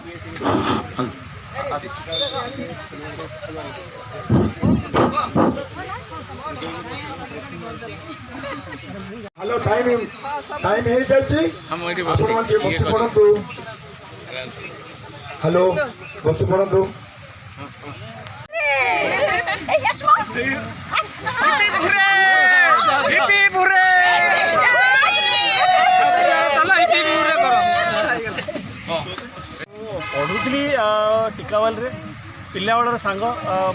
Hello time हो जाए बस पड़ू हेलो बस पड़ू पढ़ुली टिकावाल रे पिला बेलर सांग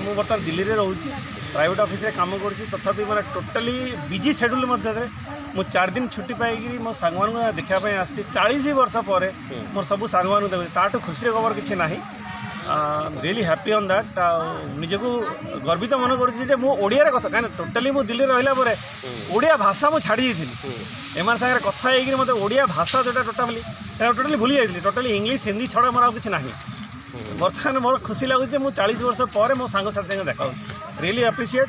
मु बर्तमान दिल्ली रे रोची प्राइवेट ऑफिस रे काम करुँची तथापि मैंने टोटाली बिजी शेड्यूल मध्य मु 4 दिन छुट्टी पाई मो सांग मान देखापी आसी 40 वर्ष पर मोर सब सांग मान देखुची ताठू खुशी खबर किसी ना रियली हैप्पी ऑन दैट निजक गर्वित मन करूँ कथा कहीं टोटाली मु दिल्ली रहा ओडिया भाषा मुझे छाड़ी एम सागर कथा मत ओडिया भाषा जोटा टोटाली भूली जाइए टोटाली इंग्लिश हिंदी छड़ा मोर किसी ना बर्तमान मोर खुशी लगुच मुझे 40 वर्ष पर मो सांग साथी देखा रियली एप्रिशिएट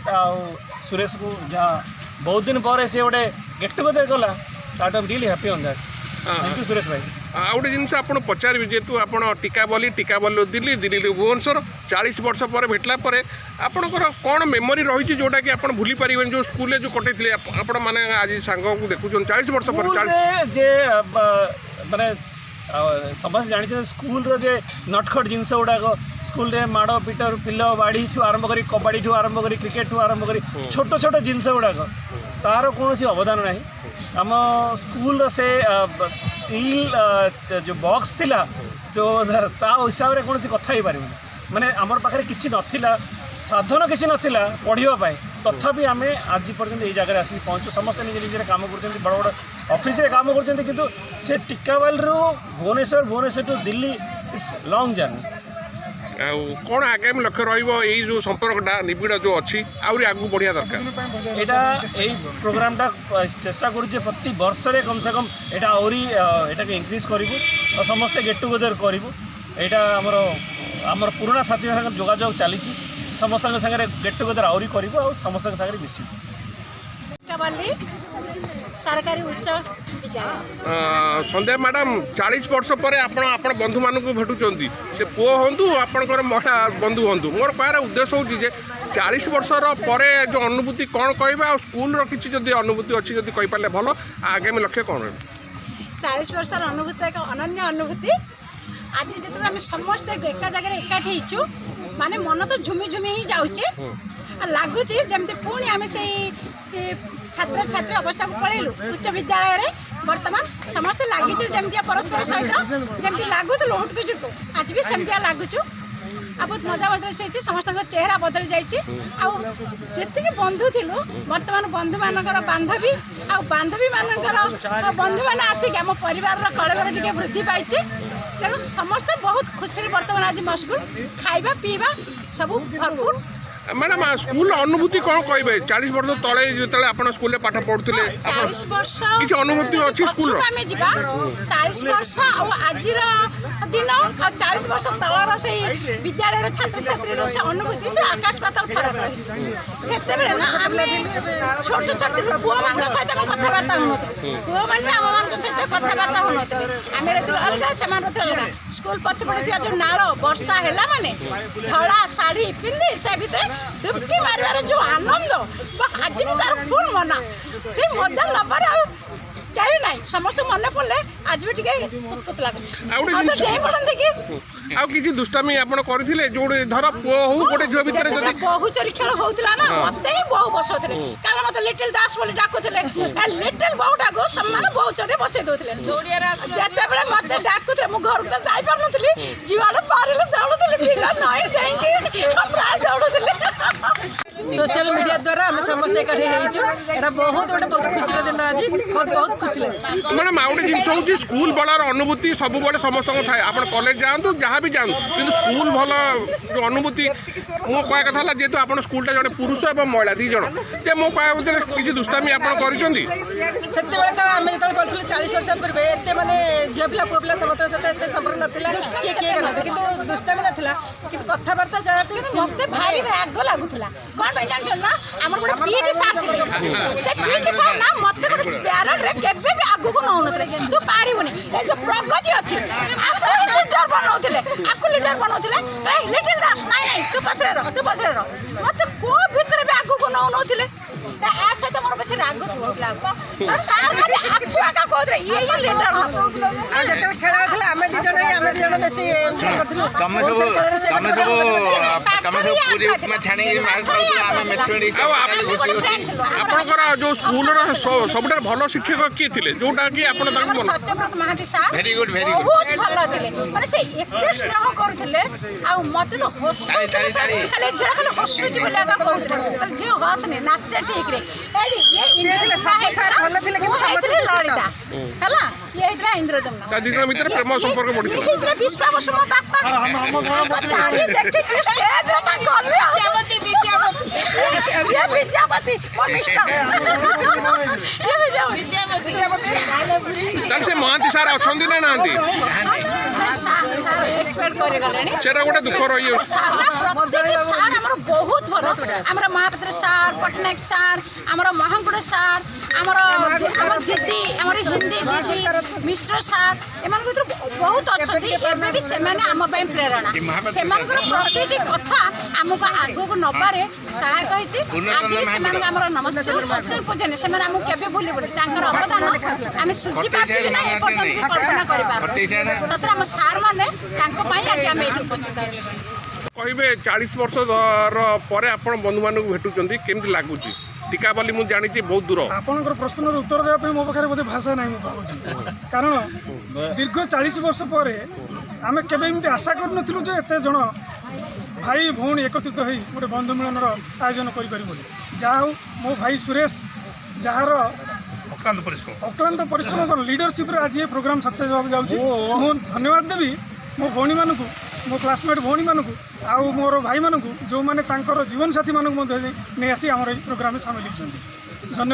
सुरेश को जहाँ बहुत दिन पर से गोटे गेट टुगेदर कला that I am really happy on that thank you Suresh भाई आ गोटे जिन आप पचारि जेहतु आप टिकावली दिल्ली दिल्ली भुवनेश्वर 40 वर्ष पर भेटला आपणकर कौन मेमोरी रही जोटा कि आप भूली पारे जो स्कूल जो कटे आप मैंने आज सांग को देखुन 40 वर्ष पर जे माने समस्त जानी स्कूल रे नटखट जिनस गुड़ाक स्कूल रे माड़ पिट पिल बाड़ी ठू आरंभ कर कबाड़ी ठू आरंभ कर क्रिकेट ठू आरंभ कर छोट छोट जिनस गुड़ाक तार कौन अवदान ना आम स्कूल से स्टील जो बॉक्स थिला जो हिसाब से कौन कथा ही पार माने आमर पाखे किसी नथिला साधन किसी नथिला पढ़ाई तथापि आम आज पर्यटन ये जगह आसिक पहुँचु समस्त निजे निजे काम कर बड़ बड़ ऑफिस रे काम कर से टिकावाल रू Bhubaneswar to Delhi is long journey कौन आगामी लक्ष्य रही जो संपर्कटा निबिड़ जो अच्छी आहरी आगू बढ़िया दरकार यहाँ प्रोग्रामटा चेष्टा करुचे प्रति वर्ष रे कम से कम यहाँ आहरी इंक्रीज करूँ समस्ते गेट टुगेदर करूँ यहाँ आमर पुराना साथी सागर जोगाजोग चली समस्त सागर गेट टुगेदर आहरी करूँ समस्त सागर मिस सरकारी उच्च विद्यालय संध्या मैडम 40 वर्ष पर आप बंधु मान भेटुंट से पुओ हूँ आपंकर महिला बंधु हूँ मोर कहर उद्देश्य हूँ 40 वर्ष पर जो अनुभूति कौन कह स्कूल किसी जब अनुभूति अच्छी जब कहींपारे भल आगामी लक्ष्य कौन रहा 40 वर्ष अनुभूति एक अनन्य अनुभूति आज जो आम समस्ते एक जगह एकाठी होचु माने मन तो झुमी झुमी ही जाऊे लगुच जमी पुणी आम से छात्र छात्री अवस्था को पलैलु उच्च विद्यालय बर्तमान समस्ते लगे जमी परस्पर सहित जमी लगुलु हुटकु जुटू आज भी सेमती लगुचु आ बहुत मजा बदल से समस्त चेहरा बदल जाती बंधु थिलु बर्तमान बंधु मानकर बांधवी आ बांधवी मानकर बंधु मान आसिक आम परिवार कलवर टिके वृद्धि पाई तेणु समस्ते बहुत खुशी बर्तमान आज मशगुल खाइबा पीवा सब भरपूर मैडम स्कूल अनुभूति कौन कहे 40 वर्ष तले जो आप स्कूल पाठ पढ़ुते 40 वर्ष किसी अनुभूति अच्छी स्कूल 40 वर्ष आज दिन 40 वर्ष तलर से विद्यालय छात्र छात्री से अनुभूति से आकाश पाताल फरक रही से छोट छोट पुओ मान सहित कथबार्ता हूँ पुओ मैंने आम मान सहित कथबार्ता हूँ आम अलग से स्कूल पछपटे जो नाल वर्षा है माने धला शाढ़ी पिंधि से भितर डुबकी मार जो आनंद आज भी तार फुल मना से मजा नबार कहीं ना समस्त मन पड़े आज भी कुत लगुच किसी दुष्टामी आप करथिले जो धर पुओ हो गोटे झियो भितर जदी बहु चोरी खेल होउतला ना मते ही बहु बसौथले कारण मते लिटिल दास बोली डाकुथले लिटिल बहुटा को सम्मान बहु चोरी बसै दोथले जते बेले मते डाकुथले मु घर को जाई पार नथली जीवाले पारले दौड़ुथले पिला नाही जाईके प्राय दौड़ुथले सोशल मीडिया द्वारा आम समस्त एकाठी होइछु बहुत खुशी दिन आज बहुत खुशी लगे मैडम आ गोटे जिन हूँ स्कूल बेलार अनुभूति सब समस्त थाए आप कॉलेज जातु जहाँ भी जातु कि स्कूल भल जो अनुभूति मो कह कथा है जेहेतु आप स्कूलटा जड़े पुरुष और महिला दी जन जे मो कह किसी दुष्टामी आप से तो आम जो पढ़ुँ 40 वर्ष पूर्व एत मैंने झील पिला पुओ पिला समस्त सहित एत संपर्क नाला किए किए करते कि दुष्टामी नाला कि कथबार्ता मत भारी राग लगुला कौन भाई जान ना आम गोटे पीटी सार से पीटी सार ना मत गोटे प्यारेड रे केबे भी आगु को नौन तू पारिबुनी ए जो प्रगति अछि आपको लीडर बनाउथिले आपको लीडर बनाउथिले लिटिल दास नहीं तू पछरे रह मत को भीतर भी आगु को नौनथिले आ सहित मोर बेसी राग थोला सार खाली आगु आका कहरे ये लीडर आ जते खेला होथले आमे दी जण बेसी करथिलु तमे सब पूरी उपमा छाणी मार खाउतला आमे मैथमेटिक्स आपनकर जो स्कूल रो सबटा भलो शिक्षक किए थिले जोटा कि आपण तांको मन सत्यव्रत महांती सार वेरी गुड बहुत भलो थिले माने से एते स्नेह करथिले आ मते तो हस खाली जेड़ा खाली हसुची बोले का कहउथिले जे हसने नाचे ठीक रे एडी ये इंद्र सार भलो थिले कि समझले ललिता हला ये इतरा इंद्रदम्न ता दिन भीतर प्रेम संपर्क बढ़ी ये इतरा विश्वास मो बापा हम देखि कि स्टेज रे ता गले विद्यापति वो मिस्टर ये विद्यापति ताल से महांती सार अछंदी ना नांती सार एक्सपेक्ट करे गलेनी सेटा गोटे दुख रही प्रत्येक सार हमर बहुत भलो हमर महापात्र सार पटनायक सार हमर महांकुड़ सार हमर दीदी हमर हिंदी दीदी मिश्र सार एमान को बहुत अच्छी एबे भी सेमाने हम पय प्रेरणा सेमानकर प्रतिटी कथा हमको आगो को नबारे सहाय कहिछि आज सेमान हमर नमस्कार पूजन सेमान हम केबे भूली बोली तांकर अवदान हम सुझी पाछि कि ना ए पर्यंत कल्पना करि पार सत्र हम सार माने तांको पय आज हम एठी उपस्थित अछि कहबे 40 वर्ष पर आपण बंधु मानक भेटुचंदी केमति लागुची टीकावली मु जानी बहुत दूर आपनकर प्रश्नर उत्तर देवा मो पाखे बोधे भाषा ना भावुँ कारण दीर्घ 40 वर्ष पर आम केमी आशा करूँ जो एत जन भाई भौणी एकत्रित हो गोटे बंधु मिलन आयोजन करें जहाँ मो भाई सुरेश जार अक्लांत परिश्रम लीडरशिप आज ये प्रोग्राम सक्सेस होगा जाऊँ मु धन्यवाद देवी मो भौणी मानू मो क्लासमेट भौणी मानू आउ मोर भाई मानू जो मैंने जीवन साथी मानू नहीं आसी आम प्रोग्राम सामिल होती धन्यवाद।